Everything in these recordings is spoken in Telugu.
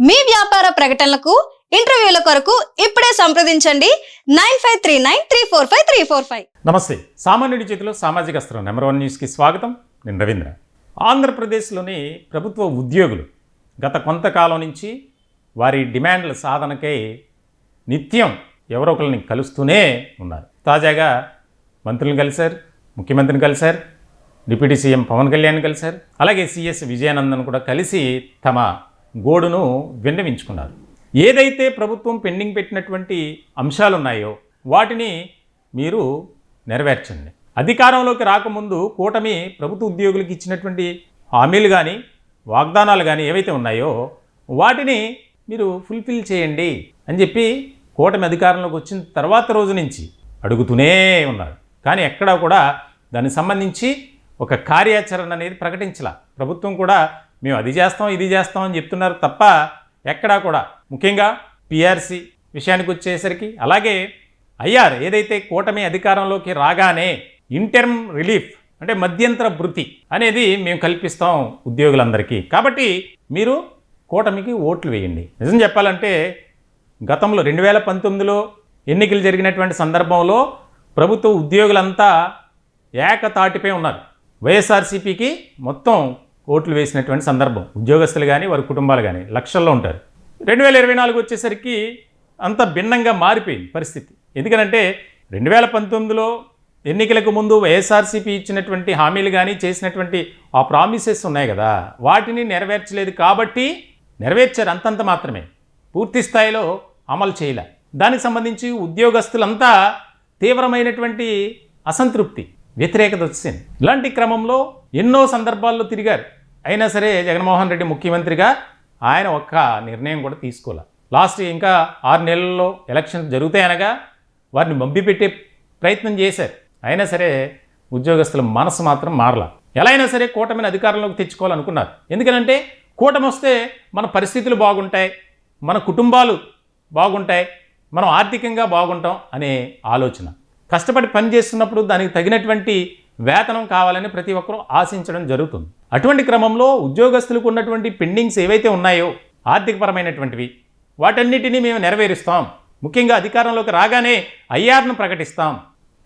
మీ వ్యాపార ప్రకటనలకు ఇంటర్వ్యూల కొరకు ఇప్పుడే సంప్రదించండి 9539345345. నమస్తే. సామాన్యుడి చేతిలో సామాజిక అస్త్రం నంబర్ 1 న్యూస్కి స్వాగతం. నేను రవీంద్ర. ఆంధ్రప్రదేశ్లోని ప్రభుత్వ ఉద్యోగులు గత కొంతకాలం నుంచి వారి డిమాండ్ల సాధనకై నిత్యం ఎవరో ఒకరిని కలుస్తూనే ఉన్నారు. తాజాగా మంత్రులను కలిశారు, ముఖ్యమంత్రిని కలిశారు, డిప్యూటీ సీఎం పవన్ కళ్యాణ్ కలిశారు, అలాగే సిఎస్ విజయానందన్ కూడా కలిసి తమ గోడును విన్నవించుకున్నారు. ఏదైతే ప్రభుత్వం పెండింగ్ పెట్టినటువంటి అంశాలు ఉన్నాయో వాటిని మీరు నెరవేర్చండి. అధికారంలోకి రాకముందు కూటమి ప్రభుత్వ ఉద్యోగులకు ఇచ్చినటువంటి హామీలు కానీ వాగ్దానాలు కానీ ఏవైతే ఉన్నాయో వాటిని మీరు ఫుల్ఫిల్ చేయండి అని చెప్పి కూటమి అధికారంలోకి వచ్చిన తర్వాత రోజు నుంచి అడుగుతూనే ఉన్నారు. కానీ ఎక్కడా కూడా దానికి సంబంధించి ఒక కార్యాచరణ అనేది ప్రకటించాల. ప్రభుత్వం కూడా మేము అది చేస్తాం ఇది చేస్తాం అని చెప్తున్నారు తప్ప ఎక్కడా కూడా, ముఖ్యంగా పిఆర్సీ విషయానికి వచ్చేసరికి, అలాగే ఐఆర్ ఏదైతే కూటమి అధికారంలోకి రాగానే ఇంటర్మ్ రిలీఫ్ అంటే మధ్యంతర భృతి అనేది మేము కల్పిస్తాం ఉద్యోగులందరికీ, కాబట్టి మీరు కూటమికి ఓట్లు వేయండి. నిజం చెప్పాలంటే గతంలో 2019లో ఎన్నికలు జరిగినటువంటి సందర్భంలో ప్రభుత్వ ఉద్యోగులంతా ఏకతాటిపై ఉన్నారు. వైఎస్ఆర్సీపీకి మొత్తం ఓట్లు వేసినటువంటి సందర్భం. ఉద్యోగస్తులు కానీ వారి కుటుంబాలు కానీ లక్షల్లో ఉంటారు. 2024 వచ్చేసరికి అంత భిన్నంగా మారిపోయింది పరిస్థితి. ఎందుకంటే 2019లో ఎన్నికలకు ముందు వైఎస్ఆర్సీపీ ఇచ్చినటువంటి హామీలు కానీ చేసినటువంటి ఆ ప్రామిసెస్ ఉన్నాయి కదా, వాటిని నెరవేర్చలేదు. కాబట్టి నెరవేర్చారు అంతంత మాత్రమే, పూర్తి స్థాయిలో అమలు చేయలే. దానికి సంబంధించి ఉద్యోగస్తులంతా తీవ్రమైనటువంటి అసంతృప్తి, వ్యతిరేకత వచ్చింది. ఇలాంటి క్రమంలో ఎన్నో సందర్భాల్లో తిరిగారు. అయినా సరే జగన్మోహన్ రెడ్డి ముఖ్యమంత్రిగా ఆయన ఒక్క నిర్ణయం కూడా తీసుకోలే. లాస్ట్ ఇంకా 6 నెలల్లో ఎలక్షన్ జరుగుతాయనగా వారిని మభ్యపెట్టే ప్రయత్నం చేశారు. అయినా సరే ఉద్యోగస్తుల మనసు మాత్రం మారలా. ఎలా అయినా సరే కూటమిని అధికారంలోకి తెచ్చుకోవాలనుకున్నారు. ఎందుకంటే కూటమి వస్తే మన పరిస్థితులు బాగుంటాయి, మన కుటుంబాలు బాగుంటాయి, మనం ఆర్థికంగా బాగుంటాం అనే ఆలోచన. కష్టపడి పని చేస్తున్నప్పుడు దానికి తగినటువంటి వేతనం కావాలని ప్రతి ఒక్కరూ ఆశించడం జరుగుతుంది. అటువంటి క్రమంలో ఉద్యోగస్తులకు ఉన్నటువంటి పెండింగ్స్ ఏవైతే ఉన్నాయో ఆర్థికపరమైనటువంటివి వాటన్నిటినీ మేము నెరవేరుస్తాం. ముఖ్యంగా అధికారంలోకి రాగానే ఐఆర్ను ప్రకటిస్తాం,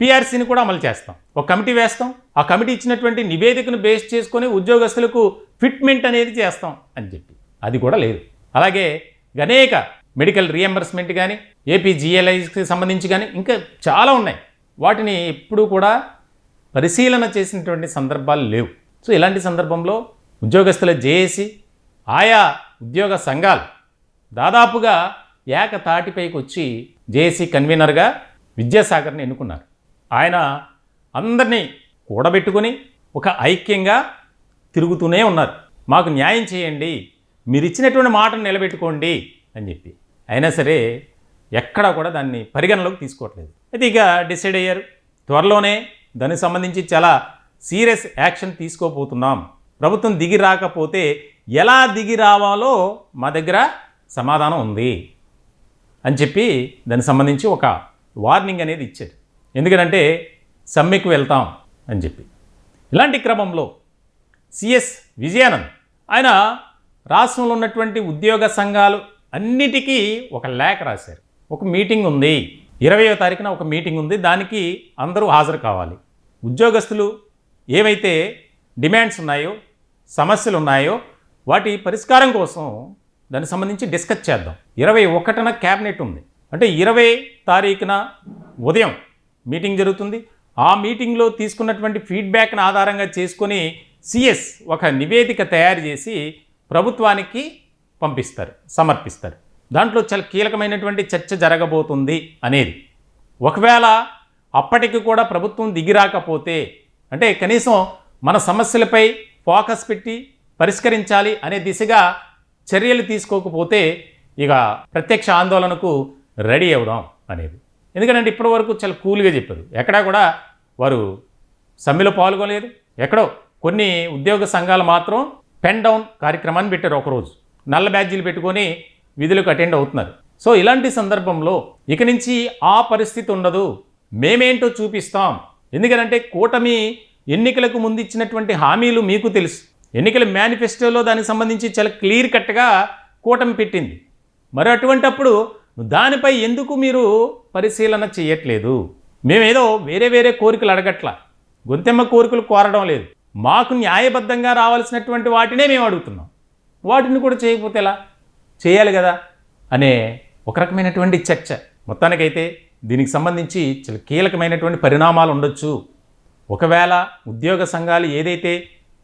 పిఆర్సీని కూడా అమలు చేస్తాం, ఒక కమిటీ వేస్తాం, ఆ కమిటీ ఇచ్చినటువంటి నివేదికను బేస్ చేసుకొని ఉద్యోగస్తులకు ఫిట్మెంట్ అనేది చేస్తాం అని చెప్పి అది కూడా లేదు. అలాగే అనేక మెడికల్ రీఎంబర్స్మెంట్ కానీ ఏపీ జిఎల్ఐకి సంబంధించి కానీ ఇంకా చాలా ఉన్నాయి. వాటిని ఎప్పుడూ కూడా పరిశీలన చేసినటువంటి సందర్భాలు లేవు. సో ఇలాంటి సందర్భంలో ఉద్యోగస్తుల జేఏసీ, ఆయా ఉద్యోగ సంఘాలు దాదాపుగా ఏకతాటిపైకి వచ్చి జేఏసీ కన్వీనర్గా విద్యాసాగర్ని ఎన్నుకున్నారు. ఆయన అందరినీ కూడబెట్టుకొని ఒక ఐక్యంగా తిరుగుతూనే ఉన్నారు. మాకు న్యాయం చేయండి, మీరు ఇచ్చినటువంటి మాటను నిలబెట్టుకోండి అని చెప్పి. అయినా సరే ఎక్కడా కూడా దాన్ని పరిగణలోకి తీసుకోవట్లేదు. అయితే ఇక డిసైడ్ అయ్యారు, త్వరలోనే దానికి సంబంధించి చాలా సీరియస్ యాక్షన్ తీసుకోబోతున్నాం. ప్రభుత్వం దిగి రాకపోతే ఎలా దిగి రావాలో మా దగ్గర సమాధానం ఉంది అని చెప్పి దానికి సంబంధించి ఒక వార్నింగ్ అనేది ఇచ్చారు. ఎందుకంటే సమ్మెకు వెళ్తాం అని చెప్పి. ఇలాంటి క్రమంలో సిఎస్ విజయానంద్ ఆయన రాష్ట్రంలో ఉన్నటువంటి ఉద్యోగ సంఘాలు అన్నిటికీ ఒక లేఖ రాశారు. ఒక మీటింగ్ ఉంది, 20వ తారీఖున ఒక మీటింగ్ ఉంది, దానికి అందరూ హాజరు కావాలి. ఉద్యోగస్తులు ఏవైతే డిమాండ్స్ ఉన్నాయో, సమస్యలు ఉన్నాయో వాటి పరిష్కారం కోసం దానికి సంబంధించి డిస్కస్ చేద్దాం. 21న క్యాబినెట్ ఉంది, అంటే 20 తారీఖున ఉదయం మీటింగ్ జరుగుతుంది. ఆ మీటింగ్లో తీసుకున్నటువంటి ఫీడ్బ్యాక్ను ఆధారంగా చేసుకొని సిఎస్ ఒక నివేదిక తయారు చేసి ప్రభుత్వానికి పంపిస్తారు, సమర్పిస్తారు. దాంట్లో చాలా కీలకమైనటువంటి చర్చ జరగబోతుంది అనేది. ఒకవేళ అప్పటికి కూడా ప్రభుత్వం దిగిరాకపోతే, అంటే కనీసం మన సమస్యలపై ఫోకస్ పెట్టి పరిష్కరించాలి అనే దిశగా చర్యలు తీసుకోకపోతే ఇక ప్రత్యక్ష ఆందోళనకు రెడీ అవుదాం అనేది. ఎందుకంటే ఇప్పటి వరకు చాలా కూల్గా చెప్పారు. ఎక్కడా కూడా వారు సమ్మెలో పాల్గొనలేదు. ఎక్కడో కొన్ని ఉద్యోగ సంఘాలు మాత్రం పెన్ డౌన్ కార్యక్రమాన్ని పెట్టారు. ఒకరోజు నల్ల బ్యాడ్జీలు పెట్టుకొని విధులకు అటెండ్ అవుతున్నారు. సో ఇలాంటి సందర్భంలో ఇక నుంచి ఆ పరిస్థితి ఉండదు, మేమేంటో చూపిస్తాం. ఎందుకంటే కూటమి ఎన్నికలకు ముందు ఇచ్చినటువంటి హామీలు మీకు తెలుసు. ఎన్నికల మేనిఫెస్టోలో దానికి సంబంధించి చాలా క్లియర్ కట్గా కూటమి పెట్టింది. మరి అటువంటప్పుడు దానిపై ఎందుకు మీరు పరిశీలన చేయట్లేదు? మేమేదో వేరే కోరికలు అడగట్లా, గొంతెమ్మ కోరికలు కోరడం లేదు. మాకు న్యాయబద్ధంగా రావాల్సినటువంటి వాటినే మేము అడుగుతున్నాం. వాటిని కూడా చేయకపోతే ఎలా? చేయాలి కదా అనే ఒక రకమైనటువంటి చర్చ. మొత్తానికైతే దీనికి సంబంధించి చాలా కీలకమైనటువంటి పరిణామాలు ఉండొచ్చు. ఒకవేళ ఉద్యోగ సంఘాలు ఏదైతే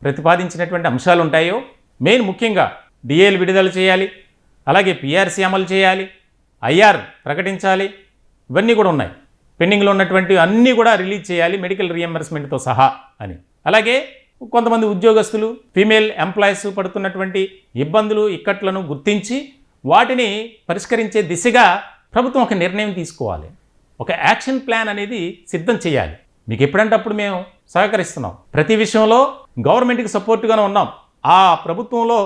ప్రతిపాదించినటువంటి అంశాలు ఉంటాయో, మెయిన్ ముఖ్యంగా డిఏలు విడుదల చేయాలి, అలాగే పిఆర్సీ అమలు చేయాలి, ఐఆర్ ప్రకటించాలి, ఇవన్నీ కూడా ఉన్నాయి. పెండింగ్లో ఉన్నటువంటి అన్నీ కూడా రిలీజ్ చేయాలి మెడికల్ రీఎంబర్స్మెంట్తో సహా అని. అలాగే కొంతమంది ఉద్యోగస్తులు, ఫీమేల్ ఎంప్లాయీస్ పడుతున్నటువంటి ఇబ్బందులు, ఇక్కట్లను గుర్తించి వాటిని పరిష్కరించే దిశగా ప్రభుత్వం ఒక నిర్ణయం తీసుకోవాలి. ఒక యాక్షన్ ప్లాన్ అనేది సిద్ధం చేయాలి. మీకు ఎప్పుడంటే అప్పుడు మేము సహకరిస్తున్నాం. ప్రతి విషయంలో గవర్నమెంట్కి సపోర్ట్గానే ఉన్నాం. ఆ ప్రభుత్వంలో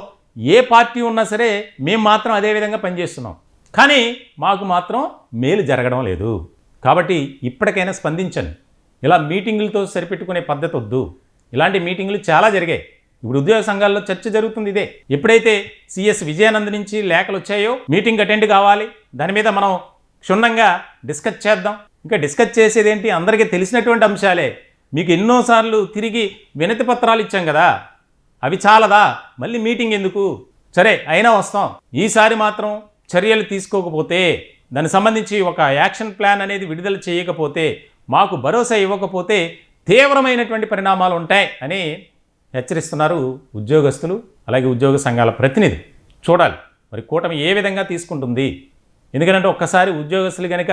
ఏ పార్టీ ఉన్నా సరే మేము మాత్రం అదే విధంగా పనిచేస్తున్నాం. కానీ మాకు మాత్రం మేలు జరగడం లేదు. కాబట్టి ఇప్పటికైనా స్పందించండి. ఇలా మీటింగులతో సరిపెట్టుకునే పద్ధతి వద్దు. ఇలాంటి మీటింగులు చాలా జరిగాయి. ఇప్పుడు ఉద్యోగ సంఘాల్లో చర్చ జరుగుతుంది ఇదే. ఎప్పుడైతే సిఎస్ విజయానంద్ నుంచి లేఖలు వచ్చాయో మీటింగ్ అటెండ్ కావాలి, దాని మీద మనం క్షుణ్ణంగా డిస్కస్ చేద్దాం. ఇంకా డిస్కస్ చేసేది ఏంటి? అందరికీ తెలిసినటువంటి అంశాలే. మీకు ఎన్నోసార్లు తిరిగి వినతి పత్రాలు ఇచ్చాం కదా, అవి చాలదా? మళ్ళీ మీటింగ్ ఎందుకు? సరే అయినా వస్తాం. ఈసారి మాత్రం చర్యలు తీసుకోకపోతే, దానికి సంబంధించి ఒక యాక్షన్ ప్లాన్ అనేది విడుదల చేయకపోతే, మాకు భరోసా ఇవ్వకపోతే తీవ్రమైనటువంటి పరిణామాలు ఉంటాయి అని హెచ్చరిస్తున్నారు ఉద్యోగస్తులు, అలాగే ఉద్యోగ సంఘాల ప్రతినిధి. చూడాలి మరి కూటమి ఏ విధంగా తీసుకుంటుంది. ఎందుకంటే ఒక్కసారి ఉద్యోగస్తులు కనుక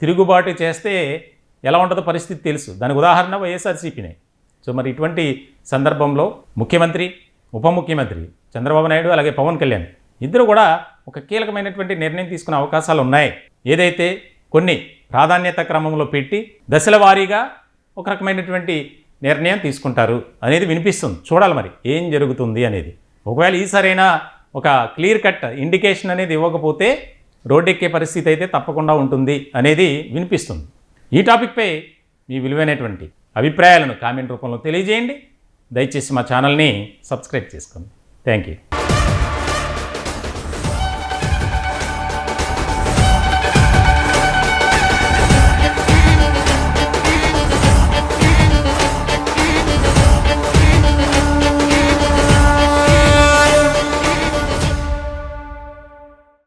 తిరుగుబాటు చేస్తే ఎలా ఉంటుందో పరిస్థితి తెలుసు. దానికి ఉదాహరణ వైఎస్ఆర్సీపీనే. సో మరి ఇటువంటి సందర్భంలో ముఖ్యమంత్రి, ఉప ముఖ్యమంత్రి చంద్రబాబు నాయుడు అలాగే పవన్ కళ్యాణ్ ఇద్దరు కూడా ఒక కీలకమైనటువంటి నిర్ణయం తీసుకునే అవకాశాలు ఉన్నాయి. ఏదైతే కొన్ని ప్రాధాన్యత క్రమంలో పెట్టి దశల వారీగా ఒక రకమైనటువంటి నిర్ణయం తీసుకుంటారు అనేది వినిపిస్తుంది. చూడాలి మరి ఏం జరుగుతుంది అనేది. ఒకవేళ ఈసారైనా ఒక క్లియర్ కట్ ఇండికేషన్ అనేది ఇవ్వకపోతే రోడ్డెక్కే పరిస్థితి అయితే తప్పకుండా ఉంటుంది అనేది వినిపిస్తుంది. ఈ టాపిక్పై మీ విలువైనటువంటి అభిప్రాయాలను కామెంట్ రూపంలో తెలియజేయండి. దయచేసి మా ఛానల్ని సబ్స్క్రైబ్ చేసుకోండి. Thank you.